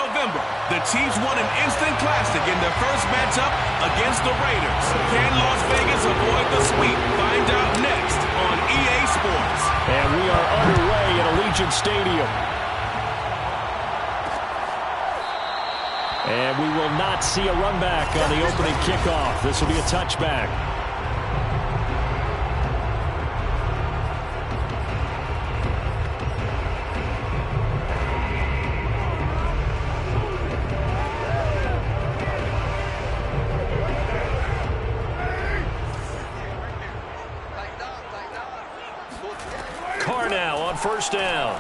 November, the Chiefs won an instant classic in their first matchup against the Raiders. Can Las Vegas avoid the sweep? Find out next on EA Sports. And we are underway at Allegiant Stadium. And we will not see a run back on the opening kickoff. This will be a touchback. Carr now on first down.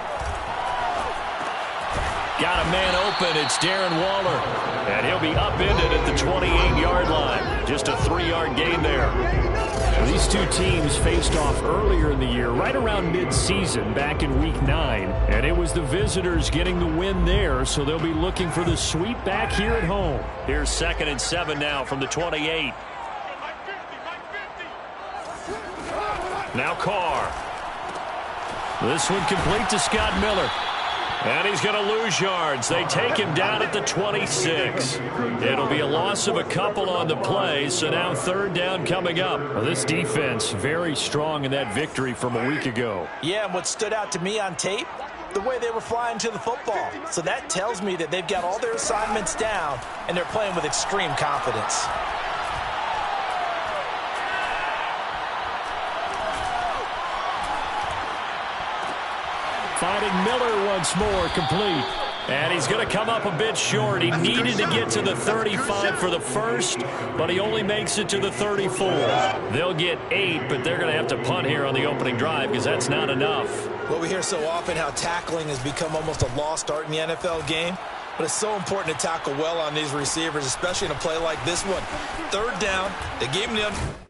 Got a man open. It's Darren Waller. And he'll be upended at the 28-yard line. Just a 3-yard gain there. Now, these two teams faced off earlier in the year, right around mid-season, back in Week 9. And it was the visitors getting the win there, so they'll be looking for the sweep back here at home. Here's 2nd and 7 now from the 28. Now Carr. This one complete to Scott Miller. And he's going to lose yards. They take him down at the 26. It'll be a loss of a couple on the play, so now 3rd down coming up. Well, this defense very strong in that victory from a week ago. Yeah, and what stood out to me on tape, the way they were flying to the football. So that tells me that they've got all their assignments down, and they're playing with extreme confidence. Finding Miller once more, complete. And he's going to come up a bit short. He needed to get to the 35 for the first, but he only makes it to the 34. They'll get 8, but they're going to have to punt here on the opening drive because that's not enough. Well, we hear so often how tackling has become almost a lost art in the NFL game, but it's so important to tackle well on these receivers, especially in a play like this one. 3rd down, they gave him the...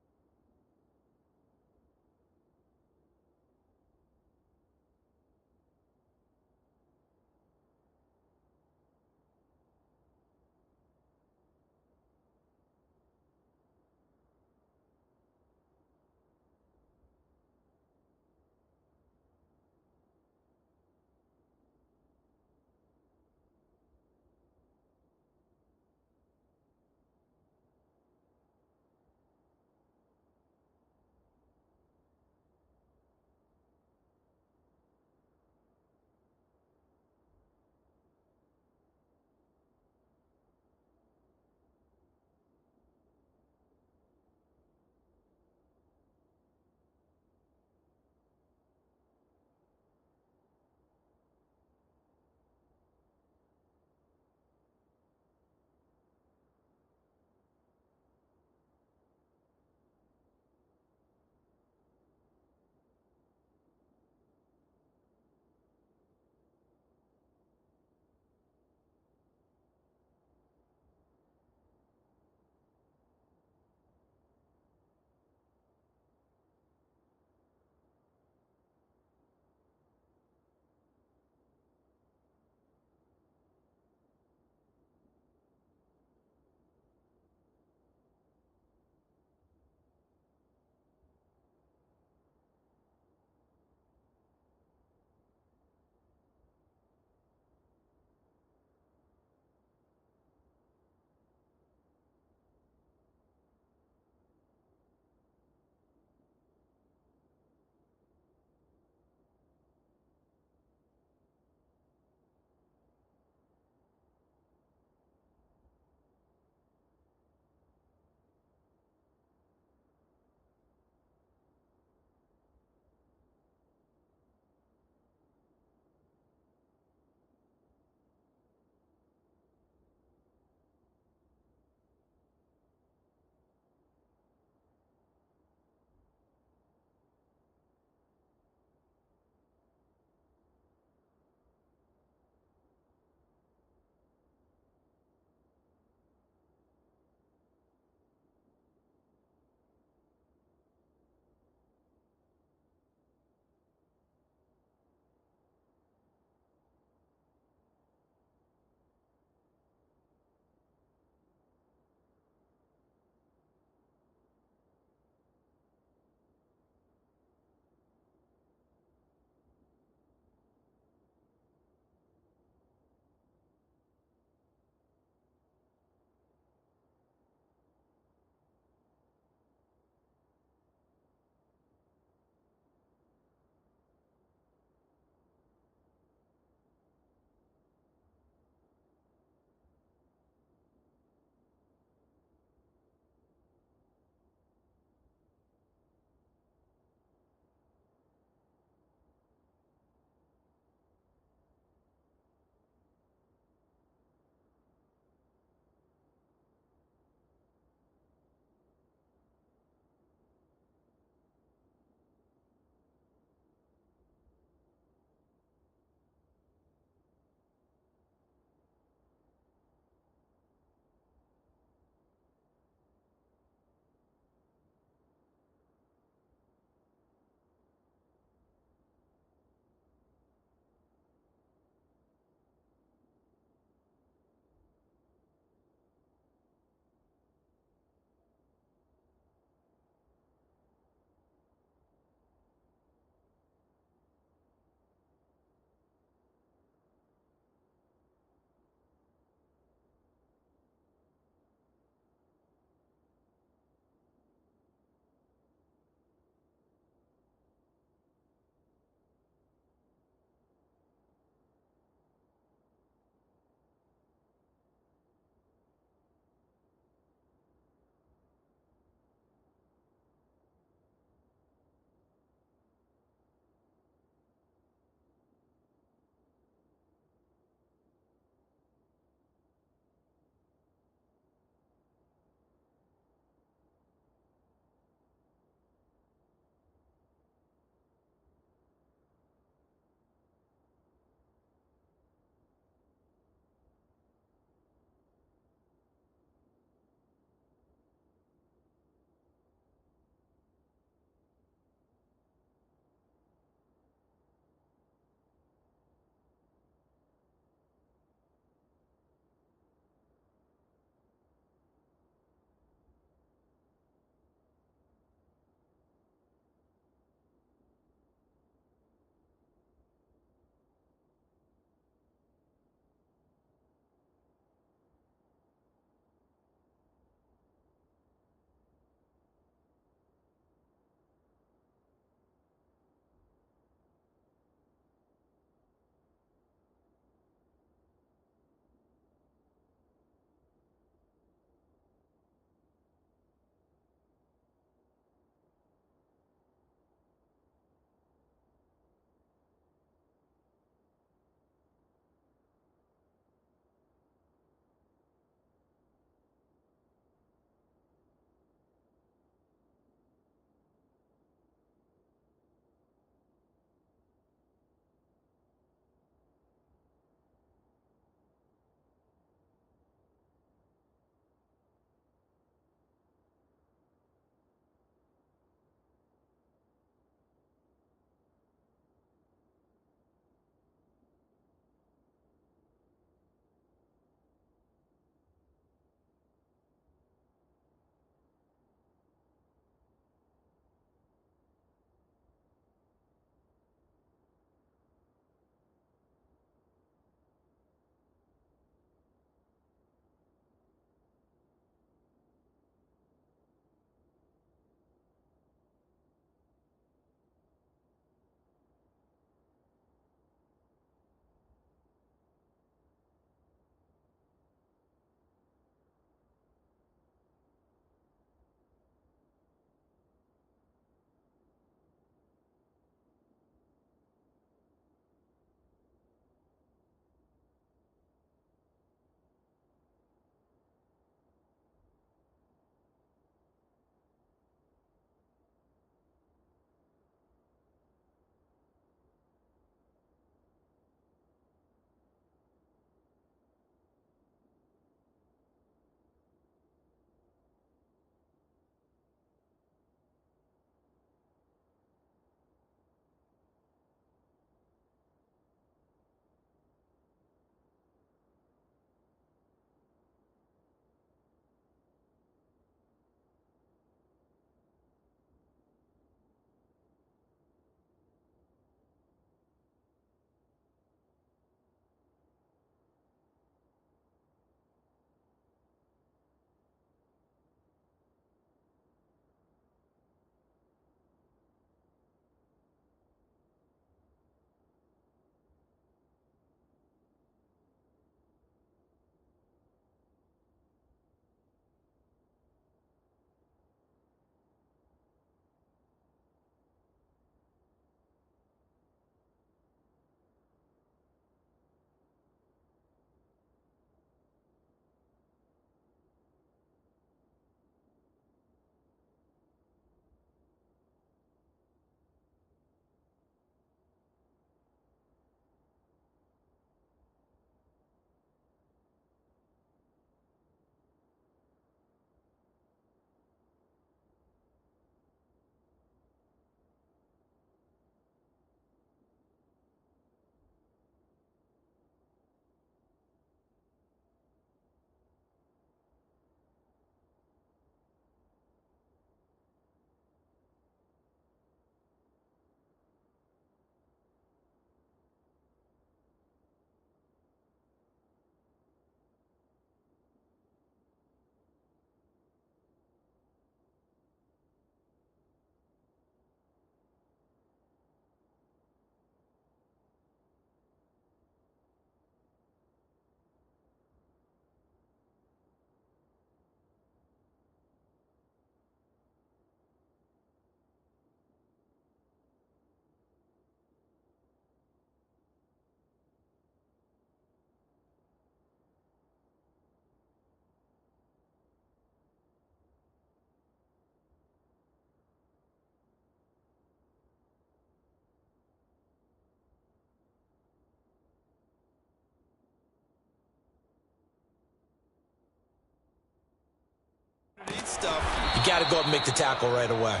stuff, you got to go up and make the tackle right away.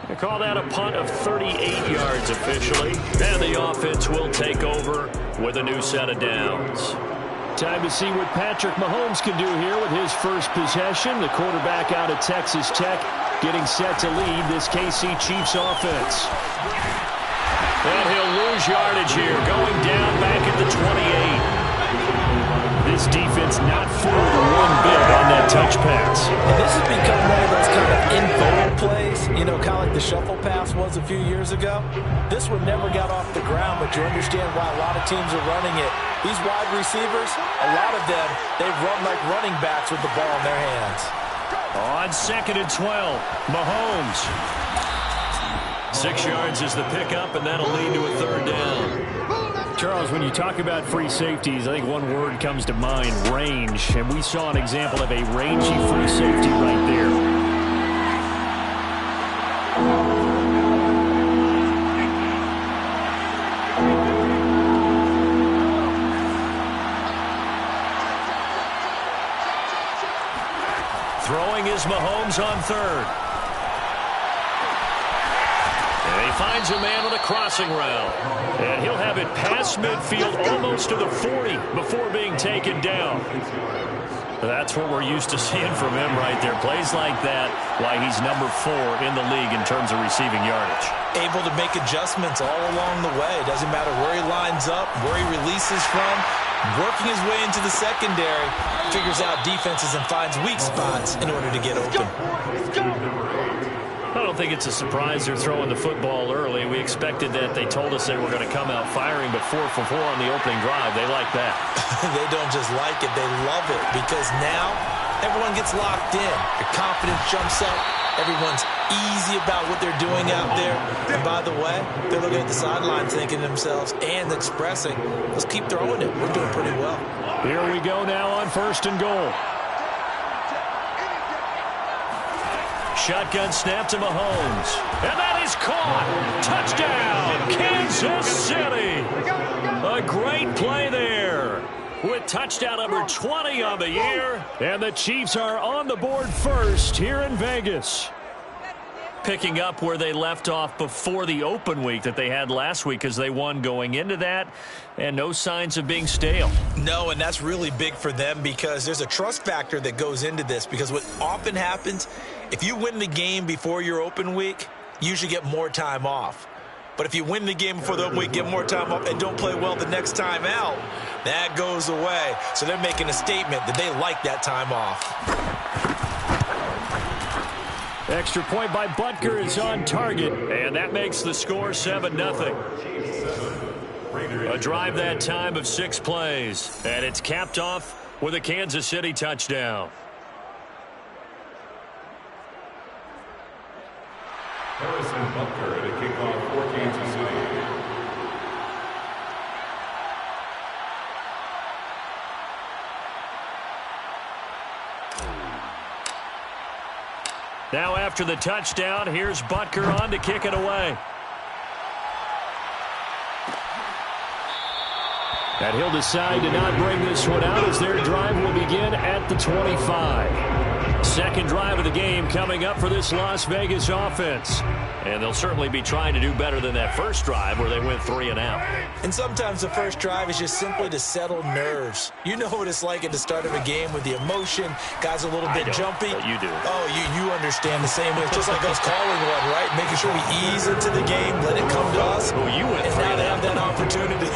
They call that a punt of 38 yards officially, and the offense will take over with a new set of downs. Time to see what Patrick Mahomes can do here with his first possession. The quarterback out of Texas Tech getting set to lead this KC Chiefs offense. And he'll lose yardage here, going down back at the 28. This defense not fooled one bit on that touch pass. And this has become one of those kind of in-vogue plays, you know, kind of like the shuffle pass was a few years ago. This one never got off the ground, but you understand why a lot of teams are running it. These wide receivers, a lot of them, they run like running backs with the ball in their hands. On 2nd and 12, Mahomes. 6 yards is the pickup, and that'll lead to a 3rd down. Charles, when you talk about free safeties, I think one word comes to mind, range. And we saw an example of a rangy free safety right there. Throwing is Mahomes on 3rd. And he finds a man on a crossing route. And he'll have it past midfield almost to the 40 before being taken down. That's what we're used to seeing from him right there. Plays like that, why he's number 4 in the league in terms of receiving yardage. Able to make adjustments all along the way. Doesn't matter where he lines up, where he releases from. Working his way into the secondary. Figures out defenses and finds weak spots in order to get open. I don't think it's a surprise they're throwing the football early. We expected that. They told us they were going to come out firing, but 4 for 4 on the opening drive. They like that. They don't just like it, they love it, because now everyone gets locked in. Your confidence jumps up. Everyone's easy about what they're doing out there. And by the way, they're looking at the sideline thinking to themselves and expressing, let's keep throwing it. We're doing pretty well. Here we go now on 1st and goal. Shotgun snap to Mahomes. And that is caught. Touchdown, Kansas City. A great play there. With touchdown number 20 on the year. And the Chiefs are on the board first here in Vegas. Picking up where they left off before the open week that they had last week, as they won going into that, and no signs of being stale. No, and that's really big for them, because there's a trust factor that goes into this, because what often happens, if you win the game before your open week, you usually get more time off. But if you win the game before the open week, get more time off, and don't play well the next time out, that goes away. So they're making a statement that they like that time off. Extra point by Butker is on target, and that makes the score 7-0. A drive that time of 6 plays, and it's capped off with a Kansas City touchdown. Harrison Butker at a kickoff for Kansas City. Now after the touchdown, here's Butker on to kick it away. And he'll decide to not bring this one out, as their drive will begin at the 25. Second drive of the game coming up for this Las Vegas offense. And they'll certainly be trying to do better than that first drive where they went 3 and out. And sometimes the first drive is just simply to settle nerves. You know what it's like at the start of a game with the emotion. Guys a little bit jumpy. But you do. Oh, you understand the same way. It's just like us calling one, right? Making sure we ease into the game, let it come to us. Oh, you went 3 and now and they out. have that opportunity.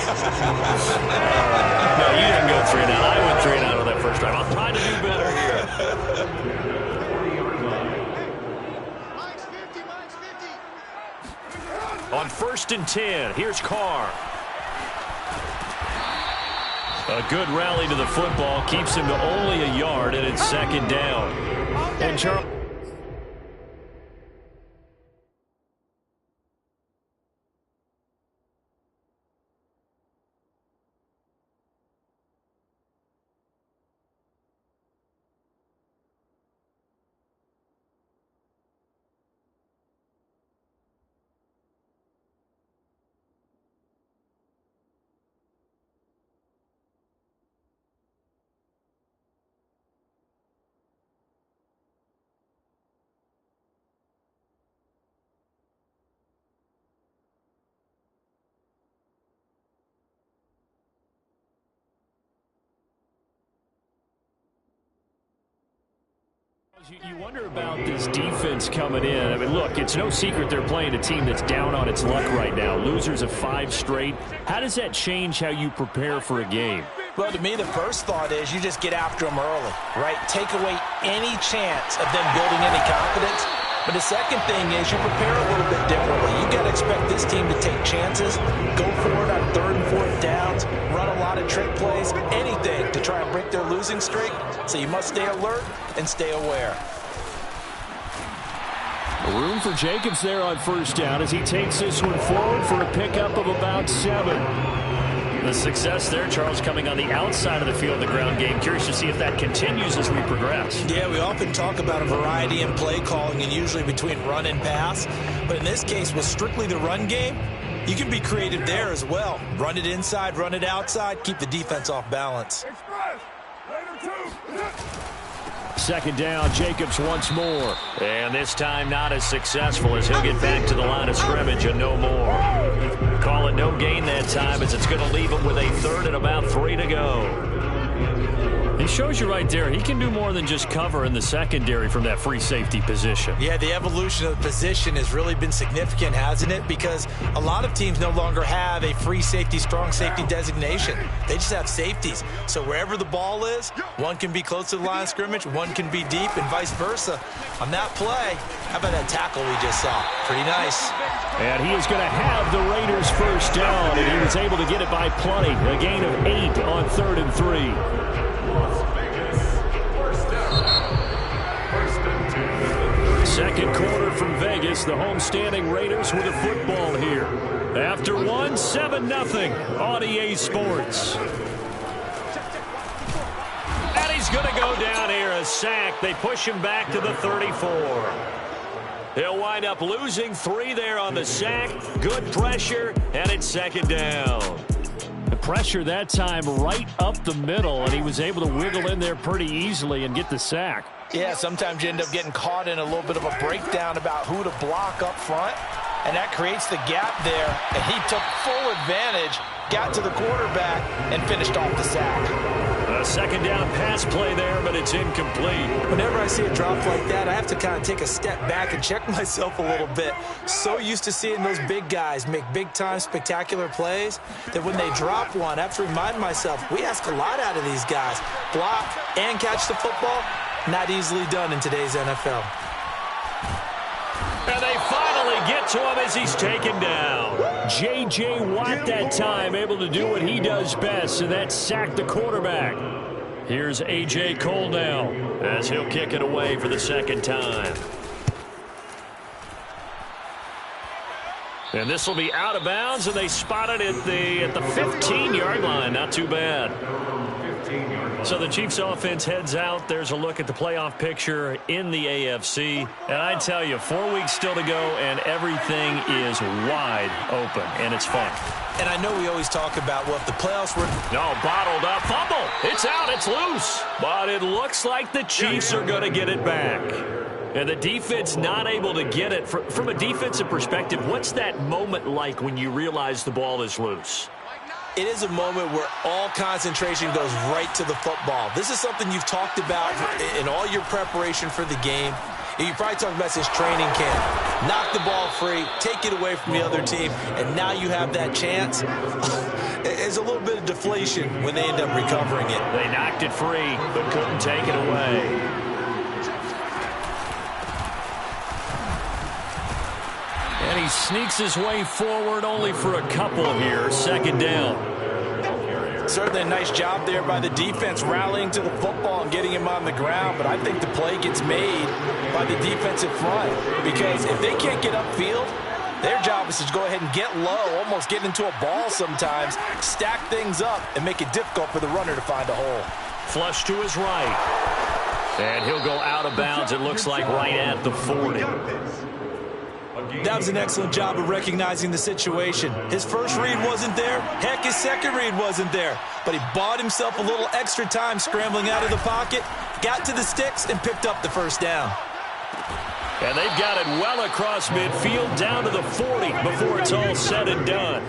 No, you didn't go 3 and out. I went 3 and out on that first drive. I'll try to do better here. On 1st and 10, here's Carr. A good rally to the football keeps him to only a yard, and it's 2nd down. And Charles. You wonder about this defense coming in. I mean, look, it's no secret they're playing a team that's down on its luck right now. Losers of 5 straight. How does that change how you prepare for a game? Well, to me, the first thought is you just get after them early, right? Take away any chance of them building any confidence. But the second thing is you prepare a little bit differently. You got to expect this team to take chances, go for it on 3rd and 4th downs, run a lot of trick plays, anything to try and break their losing streak. So you must stay alert and stay aware. Room for Jacobs there on 1st down as he takes this one forward for a pickup of about 7. The success there, Charles, coming on the outside of the field, the ground game. Curious to see if that continues as we progress. Yeah, we often talk about a variety in play calling and usually between run and pass. But in this case, with strictly the run game, you can be creative there as well. Run it inside, run it outside, keep the defense off balance. 2nd down, Jacobs once more. And this time not as successful as he'll get back to the line of scrimmage and no more. Call it no gain that time as it's going to leave him with a 3rd and about 3 to go. He shows you right there, he can do more than just cover in the secondary from that free safety position. Yeah, the evolution of the position has really been significant, hasn't it? Because a lot of teams no longer have a free safety, strong safety designation. They just have safeties. So wherever the ball is, one can be close to the line of scrimmage, one can be deep, and vice versa. On that play, how about that tackle we just saw? Pretty nice. And he is going to have the Raiders 1st down, and he was able to get it by plenty. A gain of 8 on 3rd and 3. Second quarter from Vegas, the homestanding Raiders with a football here. After 1, 7-0 on EA Sports. And he's going to go down here, a sack. They push him back to the 34. He'll wind up losing 3 there on the sack. Good pressure, and it's 2nd down. The pressure that time right up the middle, and he was able to wiggle in there pretty easily and get the sack. Yeah, sometimes you end up getting caught in a little bit of a breakdown about who to block up front, and that creates the gap there, and he took full advantage, got to the quarterback, and finished off the sack. A 2nd down pass play there, but it's incomplete. Whenever I see a drop like that, I have to kind of take a step back and check myself a little bit. So used to seeing those big guys make big-time spectacular plays that when they drop one, I have to remind myself, we ask a lot out of these guys. Block and catch the football, not easily done in today's NFL. And they finally get to him as he's taken down. J.J. Watt that time able to do what he does best, and that's sack the quarterback. Here's A.J. Cole now as he'll kick it away for the 2nd time. And this will be out of bounds, and they spot it at the 15-yard line. Not too bad. So the Chiefs offense heads out. There's a look at the playoff picture in the AFC. And I tell you, 4 weeks still to go, and everything is wide open, and it's fun. And I know we always talk about, well, if the playoffs were... No, bottled up. Fumble. It's out. It's loose. But it looks like the Chiefs are going to get it back. And the defense not able to get it. From a defensive perspective, what's that moment like when you realize the ball is loose? It is a moment where all concentration goes right to the football. This is something you've talked about in all your preparation for the game. You probably talked about this training camp. Knock the ball free, take it away from the other team, and now you have that chance. It's a little bit of deflation when they end up recovering it. They knocked it free, but couldn't take it away. And he sneaks his way forward only for a couple here. 2nd down. Certainly a nice job there by the defense rallying to the football and getting him on the ground. But I think the play gets made by the defensive front. Because if they can't get upfield, their job is to go ahead and get low, almost get into a ball sometimes, stack things up, and make it difficult for the runner to find a hole. Flush to his right. And he'll go out of bounds, it looks like, right at the 40. That was an excellent job of recognizing the situation. His first read wasn't there. Heck, his second read wasn't there. But he bought himself a little extra time scrambling out of the pocket, got to the sticks, and picked up the 1st down. And they've got it well across midfield down to the 40 before it's all said and done.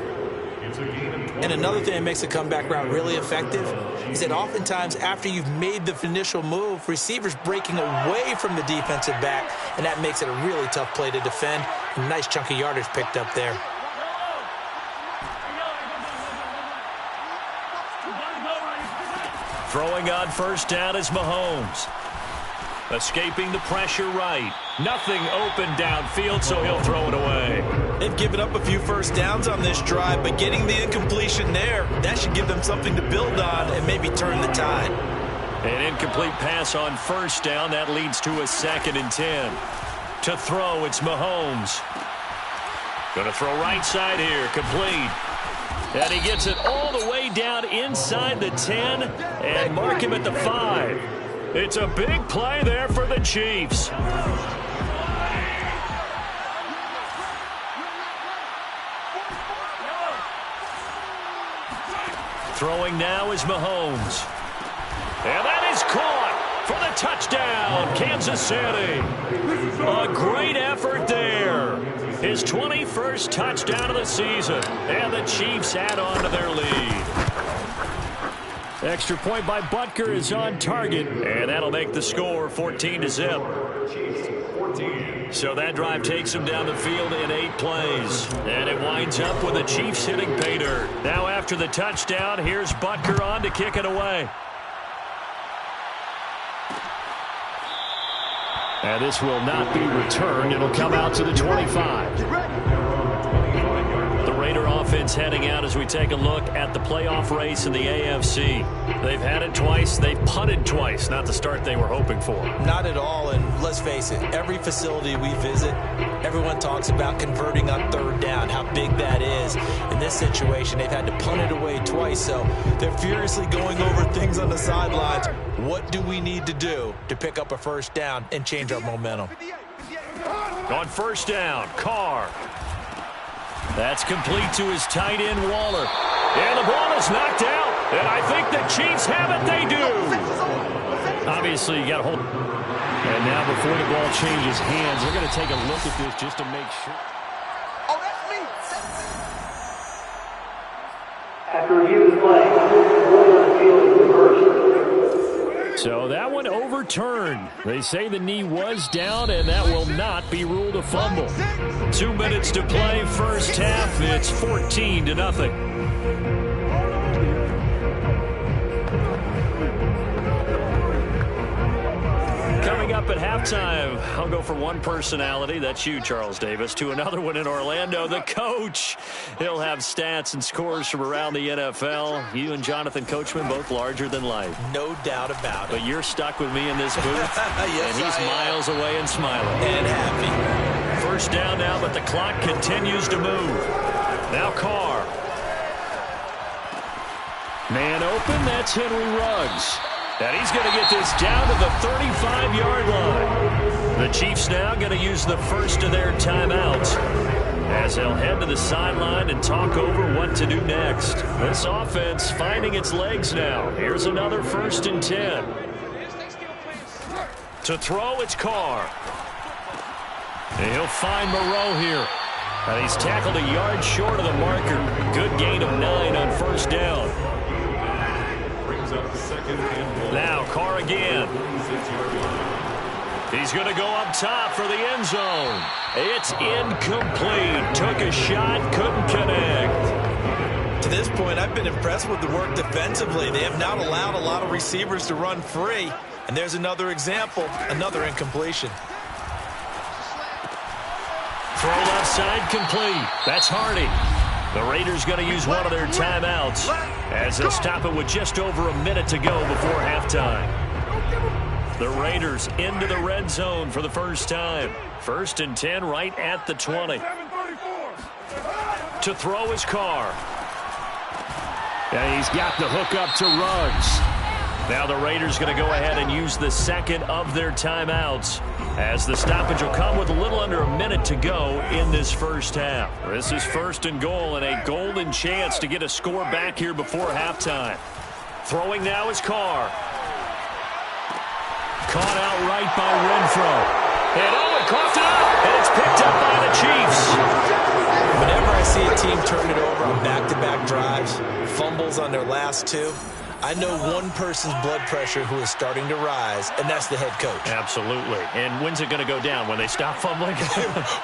It's a gain of 20. And another thing that makes a comeback route really effective is that oftentimes after you've made the initial move, receivers breaking away from the defensive back, and that makes it a really tough play to defend. A nice chunk of yardage picked up there. Throwing on first down is Mahomes. Escaping the pressure right. Nothing open downfield, so he'll throw it away. They've given up a few first downs on this drive, but getting the incompletion there, that should give them something to build on and maybe turn the tide. An incomplete pass on first down. That leads to a 2nd and 10. To throw, it's Mahomes. Going to throw right side here, complete. And he gets it all the way down inside the 10 and mark him at the 5. It's a big play there for the Chiefs. Throwing now is Mahomes. And that is caught for the touchdown, Kansas City. A great effort there. His 21st touchdown of the season. And the Chiefs add on to their lead. Extra point by Butker is on target. And that'll make the score 14-0. So that drive takes him down the field in 8 plays. And it winds up with the Chiefs hitting pay dirt. Now after the touchdown, here's Butker on to kick it away. And this will not be returned. It'll come out to the 25. The Raider offense heading out as we take a look at the playoff race in the AFC. They've had it twice. They've punted twice. Not the start they were hoping for. Not at all, and let's face it, every facility we visit, everyone talks about converting on 3rd down, how big that is. In this situation, they've had to punt it away twice, so they're furiously going over things on the sidelines. What do we need to do to pick up a 1st down and change our momentum? On 1st down, Carr. That's complete to his tight end, Waller. And the ball is knocked out. And I think the Chiefs have it. They do. Obviously, you got to hold. And now before the ball changes hands, they're going to take a look at this just to make sure. Oh, that's me. After review of the play, the field is reversed. So that one overturned. They say the knee was down, and that will not be ruled a fumble. 2 minutes to play, first half. It's 14-0. Coming up at halftime, I'll go from one personality, that's you, Charles Davis, to another one in Orlando, the coach. He'll have stats and scores from around the NFL. You and Jonathan Coachman, both larger than life. No doubt about it. But you're stuck with me in this booth, Yes, and he's miles away and smiling. And happy. First down now, but the clock continues to move. Now Carr. Man open, that's Henry Ruggs. And he's going to get this down to the 35-yard line. The Chiefs now going to use the first of their timeouts as they'll head to the sideline and talk over what to do next. This offense finding its legs now. Here's another 1st and 10. To throw, it's Carr. And he'll find Moreau here. And he's tackled a yard short of the marker. Good gain of 9 on 1st down. Now Carr again. He's going to go up top for the end zone. It's incomplete. Took a shot, couldn't connect. To this point, I've been impressed with the work defensively. They have not allowed a lot of receivers to run free. And there's another example, another incompletion. Throw left side complete. That's Hardy. The Raiders going to use one of their timeouts as they'll stop it with just over a minute to go before halftime. The Raiders into the red zone for the first time. 1st and 10 right at the 20. To throw his Carr. And he's got the hook up to Ruggs. Now the Raiders going to go ahead and use the second of their timeouts as the stoppage will come with a little under a minute to go in this first half. This is 1st and goal and a golden chance to get a score back here before halftime. Throwing now is Carr. Caught out right by Renfro. And Owen coughed it up, and it's picked up by the Chiefs. Whenever I see a team turn it over on back-to-back kills on their last 2, I know one person's blood pressure who is starting to rise, and that's the head coach. Absolutely. And when's it going to go down? When they stop fumbling?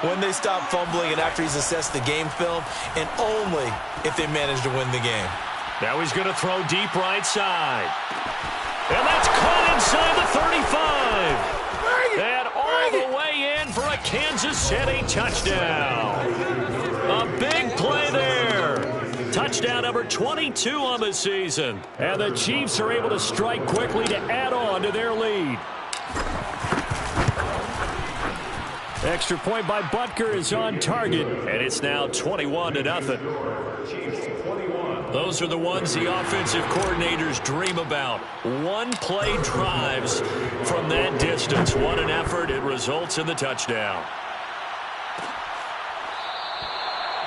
When they stop fumbling and after he's assessed the game film, and only if they manage to win the game. Now he's going to throw deep right side. And that's caught inside the 35. And all the way in for a Kansas City touchdown. A big play there. Touchdown number 22 on the season. And the Chiefs are able to strike quickly to add on to their lead. Extra point by Butker is on target. And it's now 21-0. Those are the ones the offensive coordinators dream about. One-play drives from that distance. What an effort. It results in the touchdown.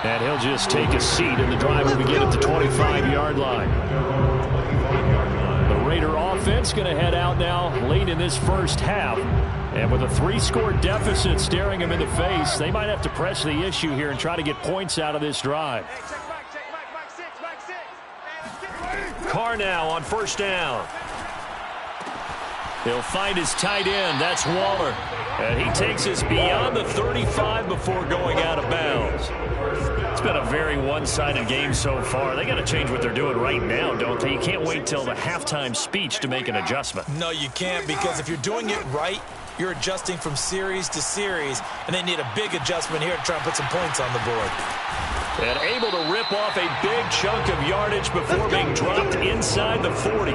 And he'll just take a seat, and the drive will begin at the 25-yard line. The Raider offense going to head out now late in this first half. And with a 3-score deficit staring him in the face, they might have to press the issue here and try to get points out of this drive. Carr now on first down. He'll find his tight end. That's Waller. And he takes us beyond the 35 before going out of bounds. It's been a very one-sided game so far. They got to change what they're doing right now, don't they? You can't wait till the halftime speech to make an adjustment. No, you can't, because if you're doing it right, you're adjusting from series to series, and they need a big adjustment here to try and put some points on the board. And able to rip off a big chunk of yardage before being dropped inside the 40.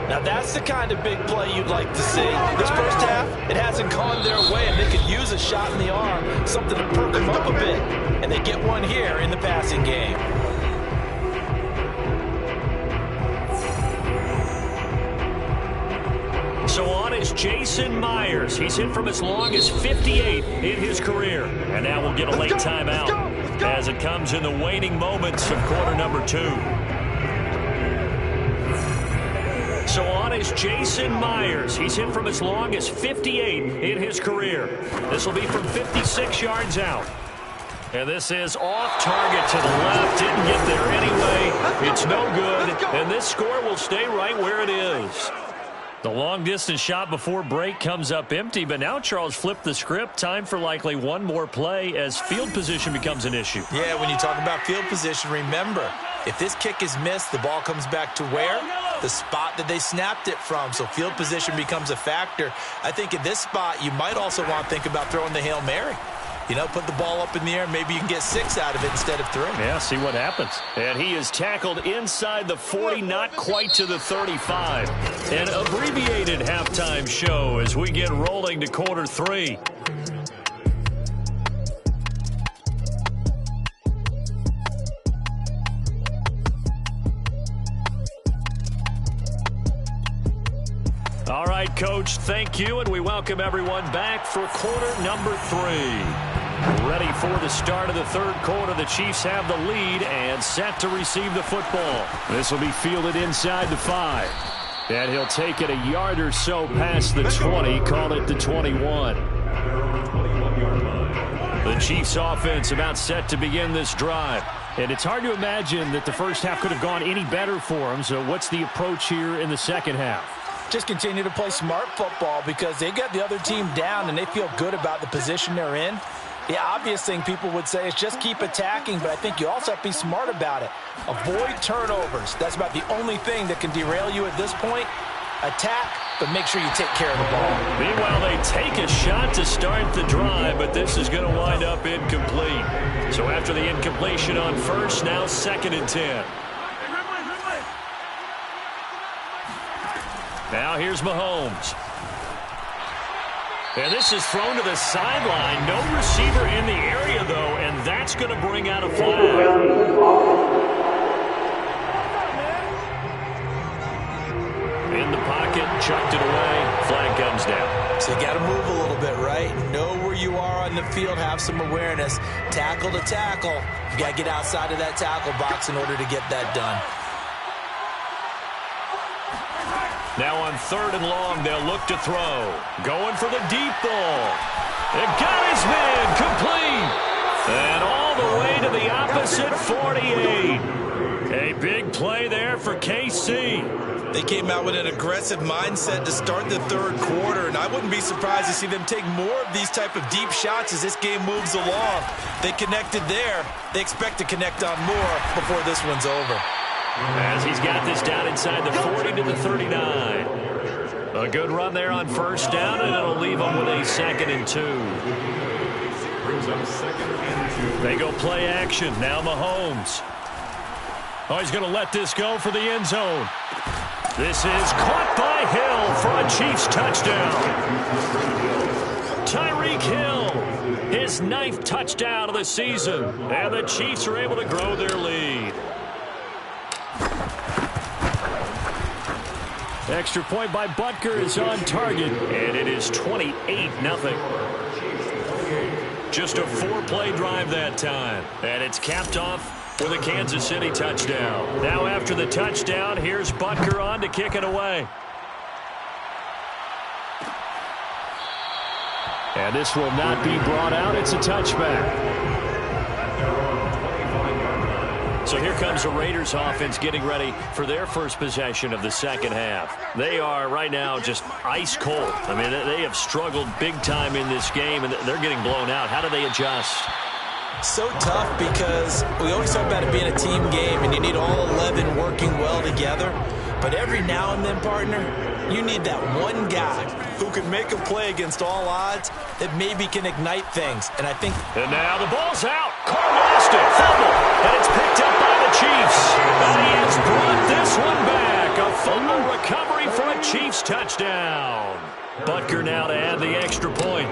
Now that's the kind of big play you'd like to see. This first half, it hasn't gone their way, and they could use a shot in the arm, something to perk them up a bit. And they get one here in the passing game. So on is Jason Myers. He's hit from as long as 58 in his career. And now we'll get a late timeout as it comes in the waning moments of quarter number 2. So on is Jason Myers. He's hit from as long as 58 in his career. This will be from 56 yards out. And this is off target to the left. Didn't get there anyway. It's no good. And this score will stay right where it is. The long-distance shot before break comes up empty, but now Charles flipped the script. Time for likely one more play as field position becomes an issue. Yeah, when you talk about field position, remember, if this kick is missed, the ball comes back to where? The spot that they snapped it from. So field position becomes a factor. I think at this spot, you might also want to think about throwing the Hail Mary. You know, put the ball up in the air. Maybe you can get 6 out of it instead of 3. Yeah, see what happens. And he is tackled inside the 40, not quite to the 35. An abbreviated halftime show as we get rolling to quarter 3. All right, Coach, thank you, and we welcome everyone back for quarter number 3. Ready for the start of the third quarter. The Chiefs have the lead and set to receive the football. This will be fielded inside the 5. And he'll take it a yard or so past the 20, call it the 21. The Chiefs offense about set to begin this drive. And it's hard to imagine that the first half could have gone any better for them. So what's the approach here in the second half? Just continue to play smart football because they got the other team down and they feel good about the position they're in. The obvious thing people would say is just keep attacking, but I think you also have to be smart about it. Avoid turnovers. That's about the only thing that can derail you at this point. Attack, but make sure you take care of the ball. Meanwhile, they take a shot to start the drive, but this is going to wind up incomplete. So after the incompletion on first, now 2nd and 10. Now here's Mahomes. And this is thrown to the sideline. No receiver in the area, though, and that's going to bring out a flag. In the pocket, chucked it away. Flag comes down. So you got to move a little bit, right? Know where you are on the field. Have some awareness. Tackle to tackle. You got to get outside of that tackle box in order to get that done. Now on 3rd and long, they'll look to throw. Going for the deep ball. It got his man complete. And all the way to the opposite 48. A big play there for KC. They came out with an aggressive mindset to start the third quarter, and I wouldn't be surprised to see them take more of these type of deep shots as this game moves along. They connected there. They expect to connect on more before this one's over. As he's got this down inside the 40 to the 39. A good run there on first down, and it'll leave them with a 2nd and 2. Brings up 2nd and 2. They go play action. Now Mahomes. Oh, he's going to let this go for the end zone. This is caught by Hill for a Chiefs touchdown. Tyreek Hill, his 9th touchdown of the season. And the Chiefs are able to grow their lead. Extra point by Butker is on target, and it is 28-0. Just a 4-play drive that time, and it's capped off with a Kansas City touchdown. Now after the touchdown, here's Butker on to kick it away. And this will not be brought out. It's a touchback. So here comes the Raiders offense getting ready for their first possession of the second half. They are right now just ice cold. I mean, they have struggled big time in this game, and they're getting blown out. How do they adjust? So tough because we always talk about it being a team game, and you need all 11 working well together. But every now and then, partner, you need that one guy who can make a play against all odds that maybe can ignite things. And I think... And now the ball's out. Carr lost it. Fumble. And it's picked up by the Chiefs. And he has brought this one back. A fumble recovery for a Chiefs touchdown. Butker now to add the extra point.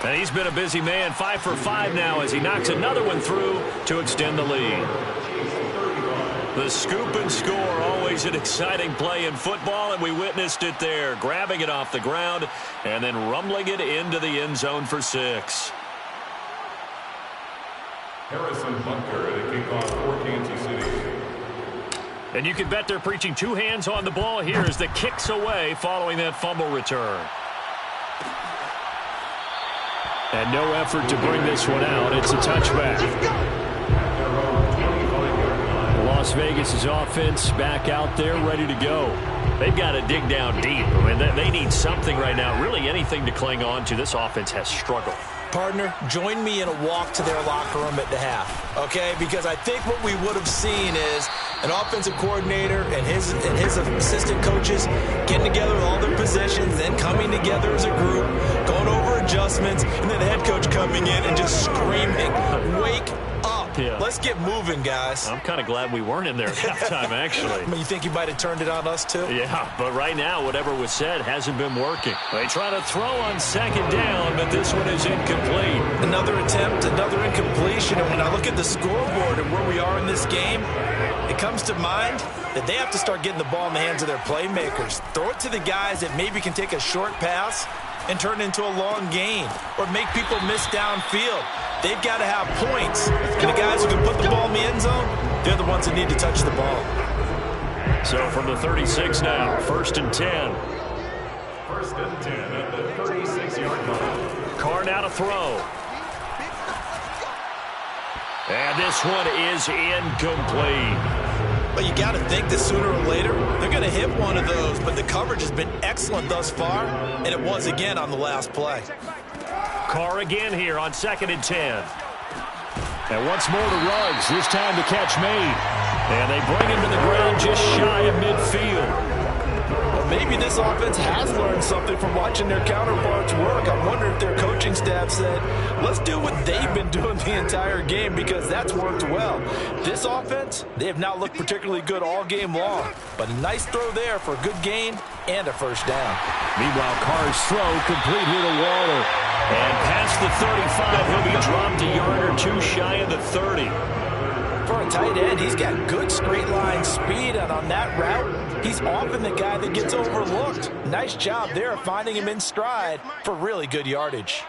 And he's been a busy man. 5 for 5 now as he knocks another one through to extend the lead. The scoop and score, always an exciting play in football, and we witnessed it there, grabbing it off the ground and then rumbling it into the end zone for 6. Harrison Butker at a kickoff for Kansas City. And you can bet they're preaching 2 hands on the ball here as the kick's away following that fumble return. And no effort to bring this one out. It's a touchback. Las Vegas' offense back out there ready to go. They've got to dig down deep. I mean, they need something right now, really anything to cling on to. This offense has struggled. Partner, join me in a walk to their locker room at the half, okay? Because I think what we would have seen is an offensive coordinator and his assistant coaches getting together with all their positions, then coming together as a group, going over adjustments, and then the head coach coming in and just screaming, "Wake up. Yeah. Let's get moving, guys." I'm kind of glad we weren't in there at halftime, actually. I mean, you think you might have turned it on us, too? Yeah, but right now, whatever was said hasn't been working. They try to throw on second down, but this one is incomplete. Another attempt, another incompletion, and when I look at the scoreboard and where we are in this game, it comes to mind that they have to start getting the ball in the hands of their playmakers. Throw it to the guys that maybe can take a short pass and turn it into a long gain or make people miss downfield. They've got to have points. And the guys who can put the ball in the end zone, they're the ones that need to touch the ball. So from the 36 now, 1st and 10. 1st and 10 at the 36-yard line. Carr now to throw. And this one is incomplete. But you got to think that sooner or later, they're going to hit one of those. But the coverage has been excellent thus far, and it was again on the last play. Carr again here on 2nd and 10. And once more to Ruggs, this time the catch made. And they bring him to the ground just shy of midfield. Well, maybe this offense has learned something from watching their counterparts work. I wonder if their coaching staff said, let's do what they've been doing the entire game because that's worked well. This offense, they have not looked particularly good all game long. But a nice throw there for a good gain and a first down. Meanwhile, Carr's throw complete here to Waller. And past the 35, he'll be dropped a yard or 2 shy of the 30. For a tight end, he's got good straight line speed, and on that route, he's often the guy that gets overlooked. Nice job there finding him in stride for really good yardage.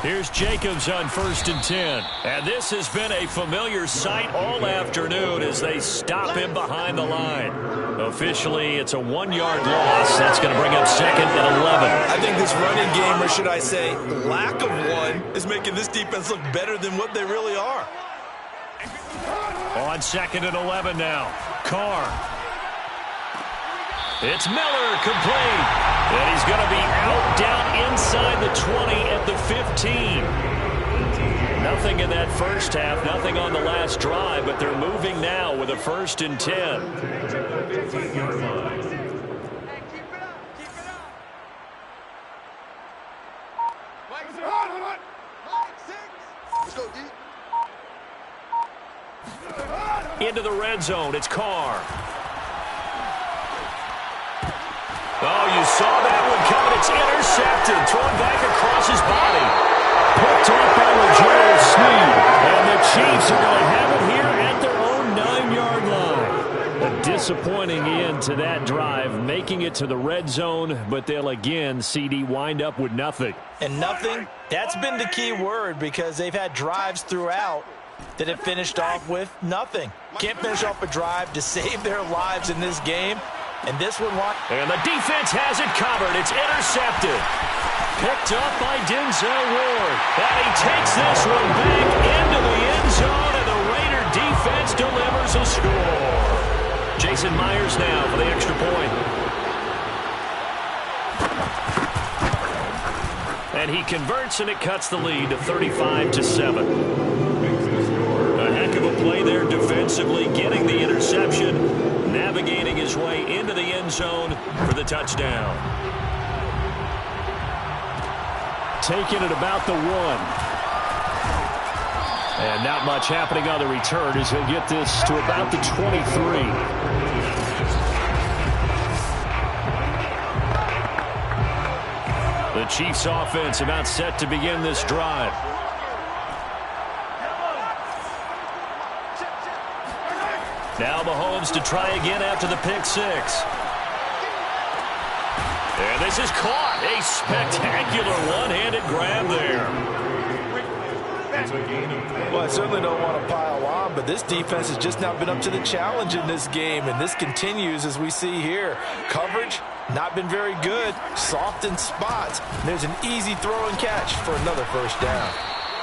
Here's Jacobs on 1st and 10. And this has been a familiar sight all afternoon as they stop him behind the line. Officially, it's a 1-yard loss. That's going to bring up 2nd and 11. I think this running game, or should I say lack of one, is making this defense look better than what they really are. On 2nd and 11 now. Carr. It's Miller, complete. And he's going to be out down inside the 20 at the 15. Nothing in that first half, nothing on the last drive, but they're moving now with a 1st and 10. Into the red zone, it's Carr. Oh, you saw that one coming. It's intercepted. Thrown back across his body. Picked up by L'Jarius Sneed. And the Chiefs are going to have it here at their own 9-yard line. A disappointing end to that drive, making it to the red zone, but they'll again, CD, wind up with nothing. And nothing, that's been the key word because they've had drives throughout that have finished off with nothing. Can't finish off a drive to save their lives in this game. And this one, and the defense has it covered. It's intercepted. Picked up by Denzel Ward. And he takes this one back into the end zone, and the Raider defense delivers a score. Jason Myers now for the extra point. And he converts, and it cuts the lead to 35-7. A heck of a play there defensively, getting the interception, navigating his way into the end zone for the touchdown. Taking it about the 1. And not much happening on the return as he'll get this to about the 23. The Chiefs offense about set to begin this drive. Now Mahomes to try again after the pick 6. And this is caught. A spectacular one-handed grab there. Well, I certainly don't want to pile on, but this defense has just not been up to the challenge in this game, and this continues as we see here. Coverage, not been very good. Soft in spots. There's an easy throw and catch for another first down.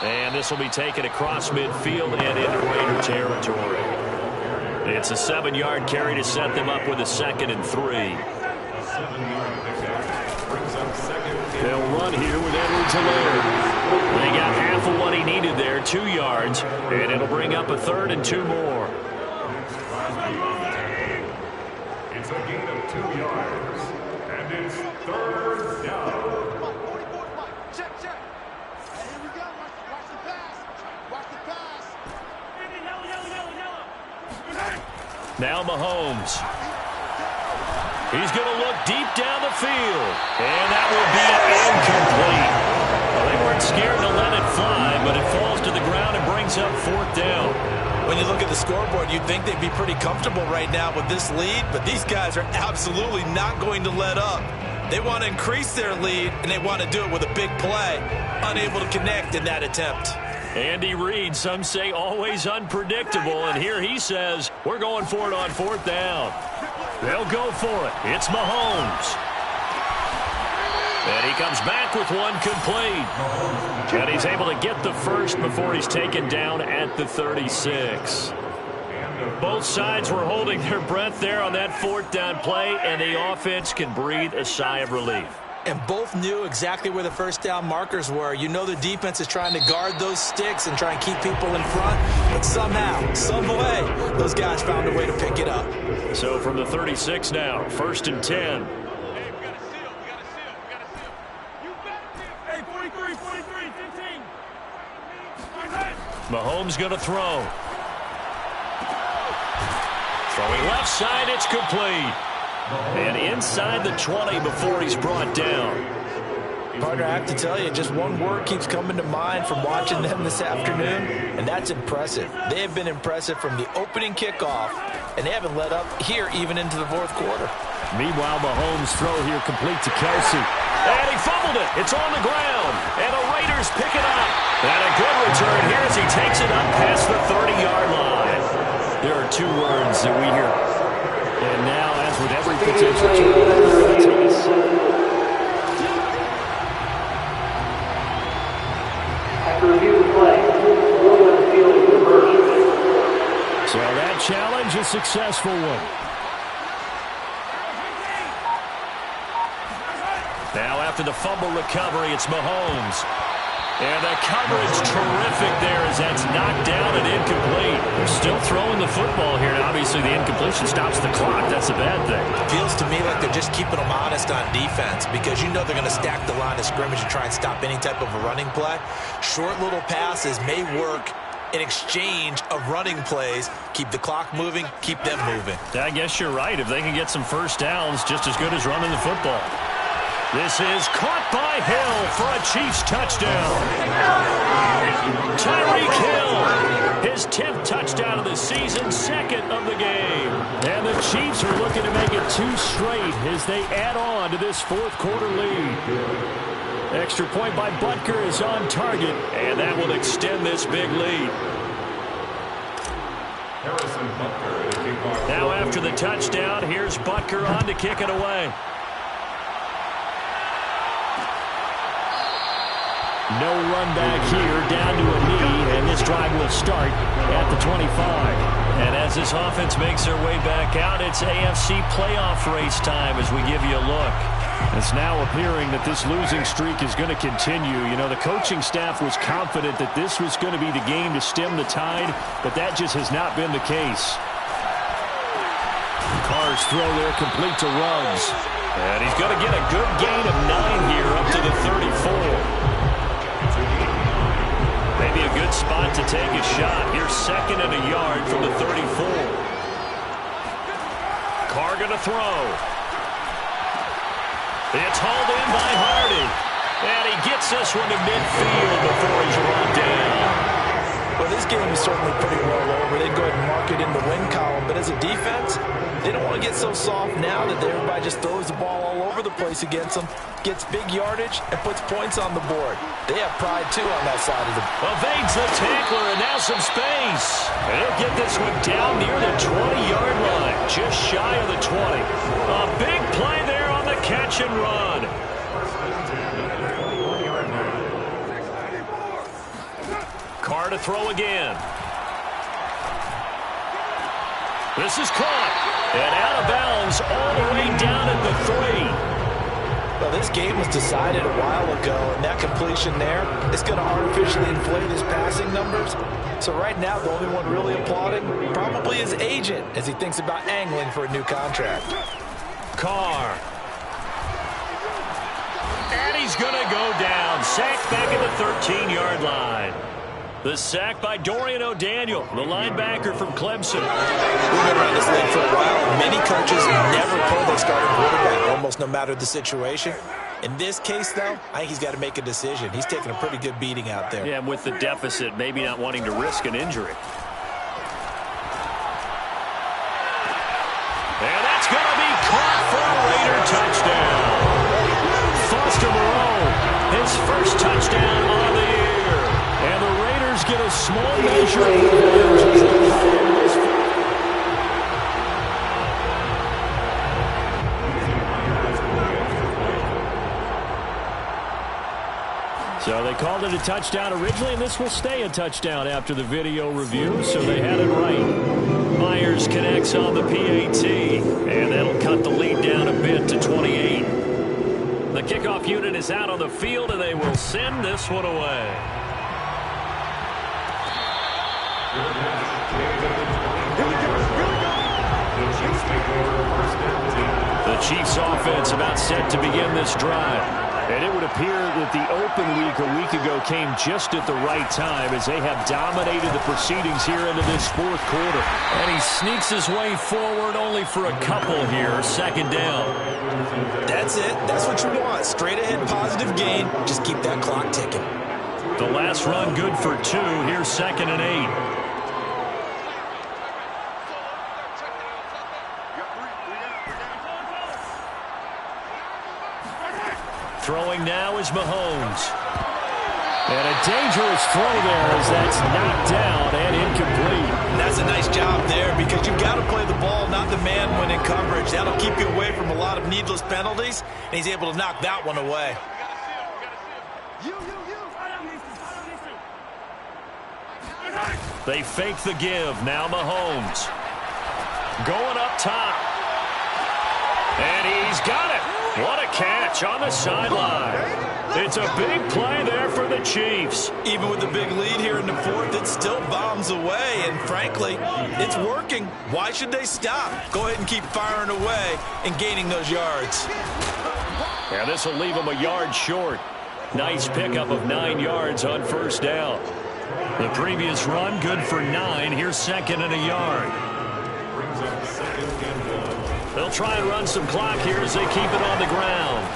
And this will be taken across midfield and into Raider territory. It's a 7-yard carry to set them up with a 2nd and 3. They'll run here with Edwards-Helaire. They got half of what he needed there, 2 yards, and it'll bring up a 3rd and 2 more. It's a gain of 2 yards, and it's 3rd down. Check. Here we go. Watch the pass. Watch the pass. Now Mahomes. He's going to look deep down the field. And that will be incomplete. Well, they weren't scared to let it fly, but it falls to the ground and brings up 4th down. When you look at the scoreboard, you'd think they'd be pretty comfortable right now with this lead, but these guys are absolutely not going to let up. They want to increase their lead, and they want to do it with a big play. Unable to connect in that attempt. Andy Reid, some say always unpredictable, and here he says, we're going for it on 4th down. They'll go for it. It's Mahomes. And he comes back with one complete. And he's able to get the first before he's taken down at the 36. Both sides were holding their breath there on that 4th down play, and the offense can breathe a sigh of relief. And both knew exactly where the first down markers were. You know the defense is trying to guard those sticks and try and keep people in front. But somehow, some way, those guys found a way to pick it up. So from the 36 now, 1st and 10. Hey, 43, 15. Mahomes going to throw. Throwing left side, it's complete. And inside the 20 before he's brought down. Partner, I have to tell you, just one word keeps coming to mind from watching them this afternoon, and that's impressive. They have been impressive from the opening kickoff, and they haven't let up here even into the 4th quarter. Meanwhile, Mahomes' throw here complete to Kelsey. And he fumbled it. It's on the ground. And a Raider receivers pick it up. And a good return here as he takes it up past the 30-yard line. There are two words that we hear. And now, as with every potential turnover, so that challenge a successful one. Now after the fumble recovery, it's Mahomes. And the coverage terrific there as that's knocked down and incomplete. They're still throwing the football here. And obviously the incompletion stops the clock. That's a bad thing. Feels to me like they're just keeping them honest on defense because you know they're going to stack the line of scrimmage and try and stop any type of a running play. Short little passes may work in exchange of running plays. Keep the clock moving, keep them moving. I guess you're right. If they can get some first downs, just as good as running the football. This is caught by Hill for a Chiefs touchdown. Tyreek Hill, his 10th touchdown of the season, second of the game. And the Chiefs are looking to make it 2 straight as they add on to this fourth quarter lead. Extra point by Butker is on target, and that will extend this big lead. Now after the touchdown, here's Butker on to kick it away. No run back here, down to a knee, and this drive will start at the 25. And as this offense makes their way back out, it's AFC playoff race time as we give you a look. It's now appearing that this losing streak is going to continue. You know, the coaching staff was confident that this was going to be the game to stem the tide, but that just has not been the case. Carr's throw there complete to Ruggs. And he's going to get a good gain of 9 here up to the 34. Maybe a good spot to take a shot. Here's second and a yard from the 34. Carr going to throw. It's hauled in by Hardy. And he gets this one to midfield before he's run down. Well, this game is certainly pretty well over. They'd go ahead and mark it in the win column. But as a defense, they don't want to get so soft now that everybody just throws the ball all over the place against them, gets big yardage, and puts points on the board. They have pride, too, on that side of the ball. Evades the tackler, and now some space. And he'll get this one down near the 20-yard line, just shy of the 20. A big play there on the catch and run. Carr to throw again. This is caught. And out of bounds all the way down at the 3. Well, this game was decided a while ago, and that completion there is going to artificially inflate his passing numbers. So right now, the only one really applauding probably his agent as he thinks about angling for a new contract. Carr. And he's going to go down. Sacked back at the 13-yard line. The sack by Dorian O'Daniel, the linebacker from Clemson. We've been around this league for a while. Many coaches never pull their starting quarterback, almost no matter the situation. In this case, though, I think he's got to make a decision. He's taking a pretty good beating out there. Yeah, and with the deficit, maybe not wanting to risk an injury. And that's going to be caught for a Raider touchdown. Foster Moreau, his first touchdown on the year. And the Raiders get a small measure of advantage. So they called it a touchdown originally, and this will stay a touchdown after the video review, so they had it right. Myers connects on the PAT, and that'll cut the lead down a bit to 28. The kickoff unit is out on the field, and they will send this one away. The Chiefs offense about set to begin this drive. And it would appear that the open week a week ago came just at the right time as they have dominated the proceedings here into this fourth quarter. And he sneaks his way forward only for a couple here. Second down. That's it. That's what you want. Straight ahead positive gain. Just keep that clock ticking. The last run good for 2. Here's 2nd and 8. Throwing now is Mahomes. And a dangerous throw there as that's knocked down and incomplete. And that's a nice job there because you've got to play the ball, not the man when in coverage. That'll keep you away from a lot of needless penalties, and he's able to knock that one away. They fake the give. Now Mahomes. Going up top. And he's got it. What a catch on the sideline. It's a big play there for the Chiefs. Even with the big lead here in the fourth, it still bombs away. And frankly, it's working. Why should they stop? Go ahead and keep firing away and gaining those yards. Yeah, this will leave them a yard short. Nice pickup of 9 yards on first down. The previous run, good for 9. Here's second and a yard. They'll try and run some clock here as they keep it on the ground.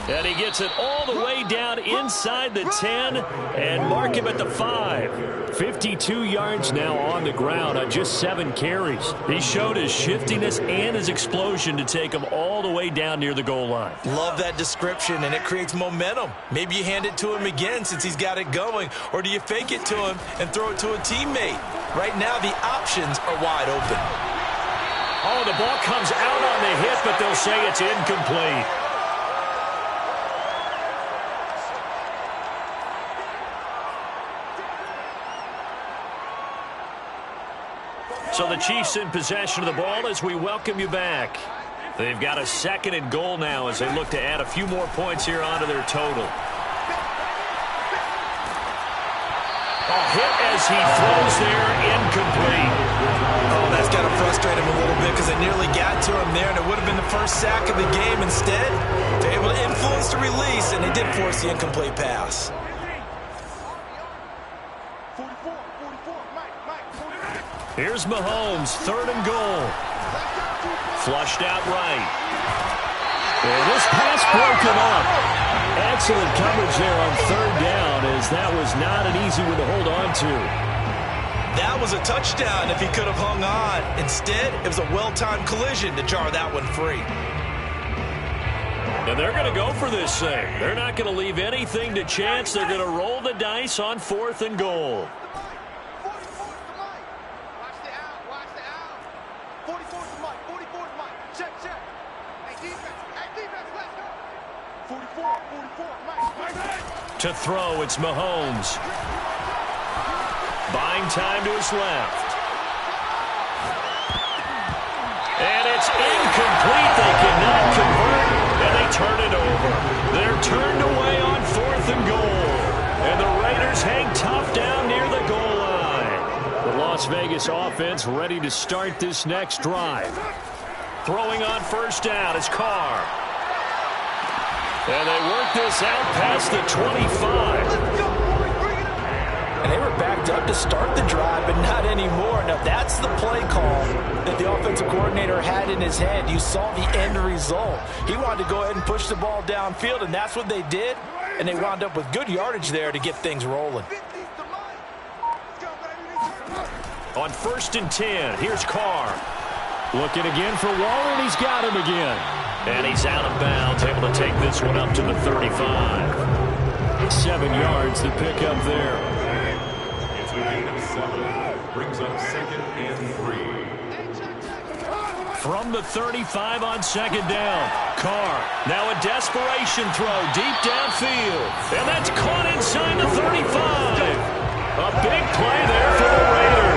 And he gets it all the way down inside the 10 and mark him at the 5. 52 yards now on the ground on just 7 carries. He showed his shiftiness and his explosion to take him all the way down near the goal line. Love that description, and it creates momentum. Maybe you hand it to him again since he's got it going, or do you fake it to him and throw it to a teammate? Right now, the options are wide open. Oh, the ball comes out on the hit, but they'll say it's incomplete. So the Chiefs in possession of the ball as we welcome you back. They've got a second and goal now as they look to add a few more points here onto their total. A hit as he throws there, incomplete. Oh, that's got to frustrate him a little bit because they nearly got to him there, and it would have been the first sack of the game. Instead, they're able to influence the release, and they did force the incomplete pass. Here's Mahomes, third and goal. Flushed out right. And this pass broken up. Excellent coverage there on third down as that was not an easy one to hold on to. That was a touchdown if he could have hung on. Instead, it was a well-timed collision to jar that one free. And they're going to go for this thing. They're not going to leave anything to chance. They're going to roll the dice on fourth and goal. To throw, it's Mahomes. Buying time to his left. And it's incomplete. They cannot convert, and they turn it over. They're turned away on fourth and goal. And the Raiders hang tough down near the goal line. The Las Vegas offense ready to start this next drive. Throwing on first down is Carr. And they work this out past the 25. And they were backed up to start the drive, but not anymore. Now, that's the play call that the offensive coordinator had in his head. You saw the end result. He wanted to go ahead and push the ball downfield, and that's what they did. And they wound up with good yardage there to get things rolling. On first and 10, here's Carr. Looking again for Waller, and he's got him again. And he's out of bounds, able to take this one up to the 35. 7 yards, the pickup there. It's a gain of 7. Brings up second and 3. From the 35 on second down. Carr, now a desperation throw deep downfield. And that's caught inside the 35. A big play there for the Raiders.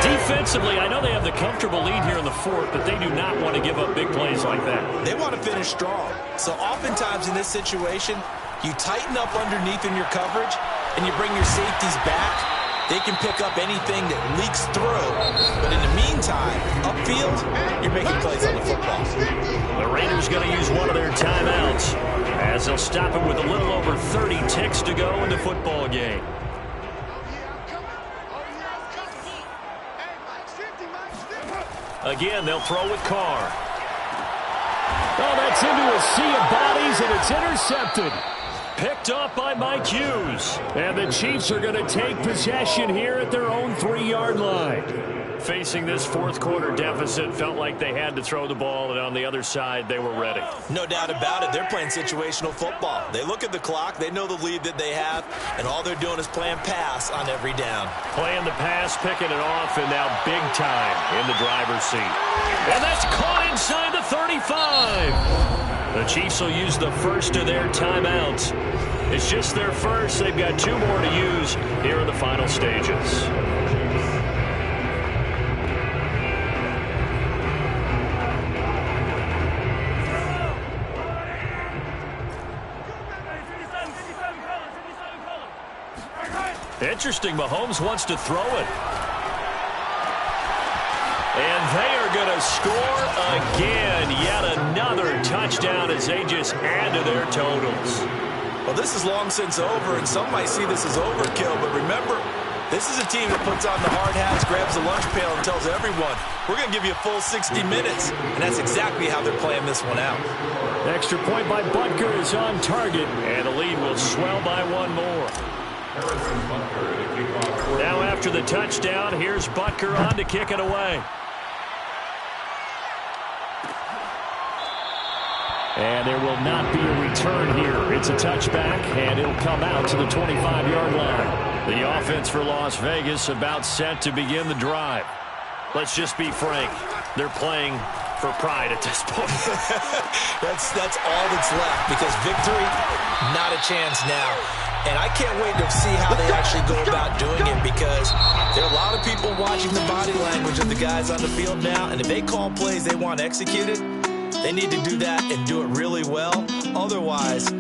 Defensively, I know they have the comfortable lead here in the fourth, but they do not want to give up big plays like that. They want to finish strong. So oftentimes in this situation, you tighten up underneath in your coverage, and you bring your safeties back. They can pick up anything that leaks through. But in the meantime, upfield, you're making plays on the football. The Raiders going to use one of their timeouts as they'll stop it with a little over 30 ticks to go in the football game. Again, they'll throw with Carr. Oh, that's into a sea of bodies, and it's intercepted. picked off by Mike Hughes. And the Chiefs are going to take possession here at their own 3-yard line. Facing this fourth quarter deficit, felt like they had to throw the ball, and on the other side, they were ready. No doubt about it. They're playing situational football. They look at the clock, they know the lead that they have, and all they're doing is playing pass on every down. Playing the pass, picking it off, and now big time in the driver's seat. And that's caught inside the 35. The Chiefs will use the first of their timeouts. It's just their first. They've got 2 more to use here in the final stages. Interesting, Mahomes wants to throw it. And they are going to score again. Yet another touchdown as they just add to their totals. Well, this is long since over, and some might see this as overkill. But remember, this is a team that puts on the hard hats, grabs the lunch pail, and tells everyone, we're going to give you a full 60 minutes. And that's exactly how they're playing this one out. Extra point by Butker is on target, and the lead will swell by 1 more. Now after the touchdown, here's Butker on to kick it away. And there will not be a return here. It's a touchback, and it'll come out to the 25-yard line. The offense for Las Vegas about set to begin the drive. Let's just be frank. They're playing for pride at this point. That's all that's left, because victory, not a chance now. And I can't wait to see how they actually go about doing it, because there are a lot of people watching the body language of the guys on the field now, and if they call plays they want executed, they need to do that and do it really well. Otherwise,